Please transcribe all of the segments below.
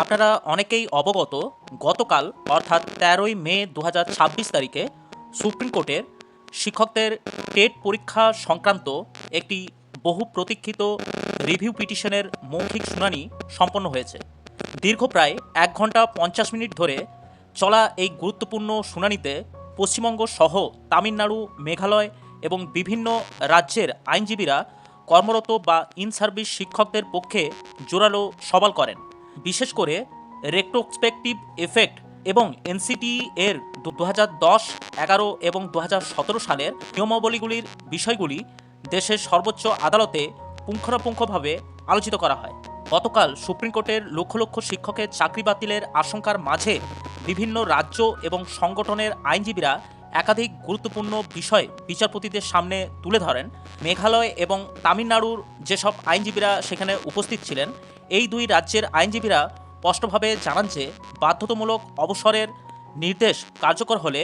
আপনারা অনেকেই অবগত, গতকাল অর্থাৎ ১৩ই মে ২০২৬ তারিখে সুপ্রিম কোর্টের শিক্ষকদের টেট পরীক্ষা সংক্রান্ত একটি বহু প্রতীক্ষিত রিভিউ পিটিশনের মৌখিক শুনানি সম্পন্ন হয়েছে। দীর্ঘ প্রায় ১ ঘন্টা ৫০ মিনিট ধরে চলা এই গুরুত্বপূর্ণ শুনানিতে পশ্চিমবঙ্গ সহ তামিলনাড়ু, মেঘালয় এবং বিভিন্ন রাজ্যের আইনজীবীরা কর্মরত বা ইন সার্ভিস শিক্ষকদের পক্ষে জোরালো সওয়াল করেন। বিশেষ করে রেট্রোস্পেকটিভ এফেক্ট এবং এনসিটি এর ২০১০, ১১ এবং ২০১৭ সালের নিয়মাবলীগুলির বিষয়গুলি দেশের সর্বোচ্চ আদালতে পুঙ্খানুপুঙ্খভাবে আলোচিত করা হয়। গতকাল সুপ্রিম কোর্টের লক্ষ লক্ষ শিক্ষকের চাকরি বাতিলের আশঙ্কার মাঝে বিভিন্ন রাজ্য এবং সংগঠনের আইনজীবীরা একাধিক গুরুত্বপূর্ণ বিষয় বিচারপতিদের সামনে তুলে ধরেন। মেঘালয় এবং তামিলনাড়ুর যেসব আইনজীবীরা সেখানে উপস্থিত ছিলেন, এই দুই রাজ্যের আইনজীবীরা স্পষ্টভাবে জানান যে বাধ্যতামূলক অবসরের নির্দেশ কার্যকর হলে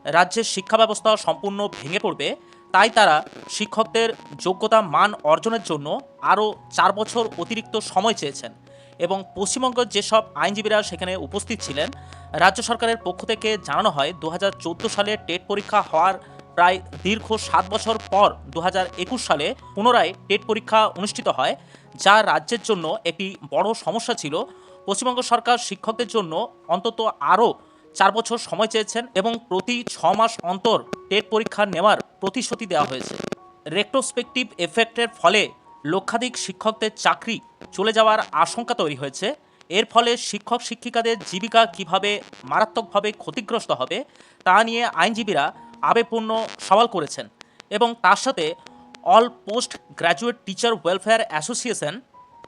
রাজ্যের শিক্ষা ব্যবস্থা সম্পূর্ণ ভেঙে পড়বে। তাই তারা শিক্ষকদের যোগ্যতা মান অর্জনের জন্য আরও ৪ বছর অতিরিক্ত সময় চেয়েছেন। এবং পশ্চিমবঙ্গের যেসব আইনজীবীরা সেখানে উপস্থিত ছিলেন, রাজ্য সরকারের পক্ষ থেকে জানানো হয় ২০১৪ সালে টেট পরীক্ষা হওয়ার প্রায় দীর্ঘ ৭ বছর পর ২০২১ সালে পুনরায় টেট পরীক্ষা অনুষ্ঠিত হয়, যা রাজ্যের জন্য একটি বড় সমস্যা ছিল। পশ্চিমবঙ্গ সরকার শিক্ষকদের জন্য অন্তত আরও ৪ বছর সময় চেয়েছেন এবং প্রতি ৬ মাস অন্তর টেট পরীক্ষা নেওয়ার প্রতিশ্রুতি দেওয়া হয়েছে। রেট্রোস্পেকটিভ এফেক্টের ফলে লক্ষাধিক শিক্ষকদের চাকরি চলে যাওয়ার আশঙ্কা তৈরি হয়েছে। এর ফলে শিক্ষক শিক্ষিকাদের জীবিকা কিভাবে মারাত্মকভাবে ক্ষতিগ্রস্ত হবে তা নিয়ে আইনজীবীরা আবেগপূর্ণ সওয়াল করেছেন। এবং তার সাথে all post graduate teacher welfare association,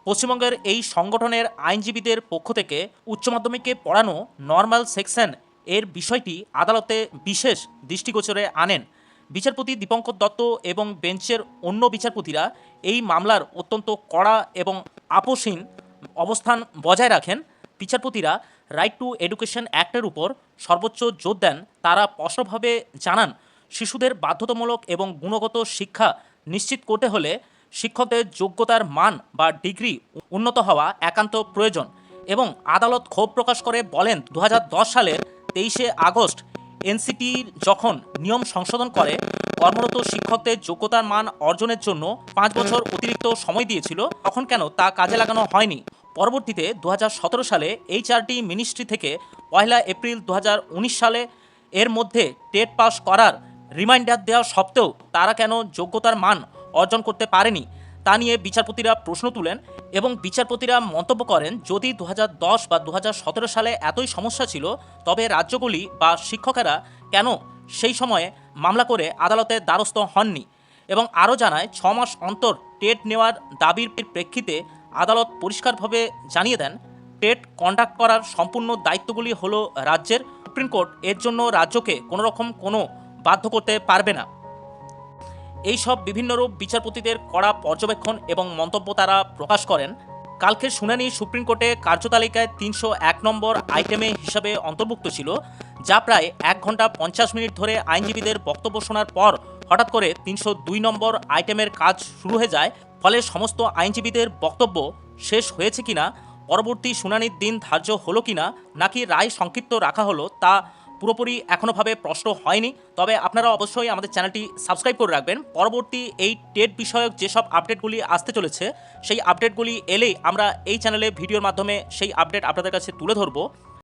পশ্চিমবঙ্গের এই সংগঠনের আইনজীবীদের পক্ষ থেকে উচ্চ মাধ্যমিকে পড়ানো নর্মাল সেকশন এর বিষয়টি আদালতে বিশেষ দৃষ্টিগোচরে আনেন। বিচারপতি দীপঙ্কর দত্ত এবং বেঞ্চের অন্য বিচারপতিরা এই মামলার অত্যন্ত কড়া এবং আপোষহীন অবস্থান বজায় রাখেন। বিচারপতিরা রাইট টু এডুকেশন অ্যাক্টের উপর সর্বোচ্চ জোর দেন। তারা স্পষ্টভাবে জানান, শিশুদের বাধ্যতামূলক এবং গুণগত শিক্ষা নিশ্চিত করতে হলে শিক্ষকদের যোগ্যতার মান বা ডিগ্রি উন্নত হওয়া একান্ত প্রয়োজন। এবং আদালত ক্ষোভ প্রকাশ করে বলেন, ২০১০ সালের ২৩শে আগস্ট এনসিটি যখন নিয়ম সংশোধন করে কর্মরত শিক্ষকদের যোগ্যতার মান অর্জনের জন্য ৫ বছর অতিরিক্ত সময় দিয়েছিল, তখন কেন তা কাজে লাগানো হয়নি। পরবর্তীতে ২০১৭ সালে এইচআরডি মিনিস্ট্রি থেকে ১ এপ্রিল ২০১৯ সালে এর মধ্যে টেট পাস করার রিমাইন্ডার দেওয়া সত্ত্বেও তারা কেন যোগ্যতার মান অর্জন করতে পারেনি তা নিয়ে বিচারপতিরা প্রশ্ন তুলেন। এবং বিচারপতিরা মন্তব্য করেন, যদি ২০১০ বা ২০১৭ সালে এতই সমস্যা ছিল, তবে রাজ্যগুলি বা শিক্ষকেরা কেন সেই সময়ে মামলা করে আদালতের দ্বারস্থ হননি। এবং আরও জানায়, ৬ মাস অন্তর টেট নেওয়ার দাবির প্রেক্ষিতে আদালত পরিষ্কারভাবে জানিয়ে দেন, টেট কন্ডাক্ট করার সম্পূর্ণ দায়িত্বগুলি হলো রাজ্যের। সুপ্রিম কোর্ট এর জন্য রাজ্যকে কোনোরকম কোনো বাধ্য করতে পারবে না। এই সব বিভিন্ন রূপ বিচারপতিদের কড়া পর্যবেক্ষণ এবং মন্তব্য তারা প্রকাশ করেন। কালকের শুনানি সুপ্রিম কোর্টে কার্যতালিকায় ৩০১ নম্বর আইটেমে হিসাবে অন্তর্ভুক্ত ছিল, যা প্রায় ১ ঘন্টা ৫০ মিনিট ধরে আইনজীবীদের বক্তব্য শোনার পর হঠাৎ করে ৩০২ নম্বর আইটেমের কাজ শুরু হয়ে যায়। ফলে সমস্ত আইনজীবীদের বক্তব্য শেষ হয়েছে কিনা, পরবর্তী শুনানির দিন ধার্য হলো কিনা, নাকি রায় সংক্ষিপ্ত রাখা হলো, তা পুরোপুরি এখনোভাবে প্রশ্ন হয়নি। তবে আপনারা অবশ্যই আমাদের চ্যানেলটি সাবস্ক্রাইব করে রাখবেন। পরবর্তী এই টেট বিষয়ক যেসব আপডেটগুলি আসতে চলেছে, সেই আপডেটগুলি এলেই আমরা এই চ্যানেলে ভিডিওর মাধ্যমে সেই আপডেট আপনাদের কাছে তুলে ধরবো।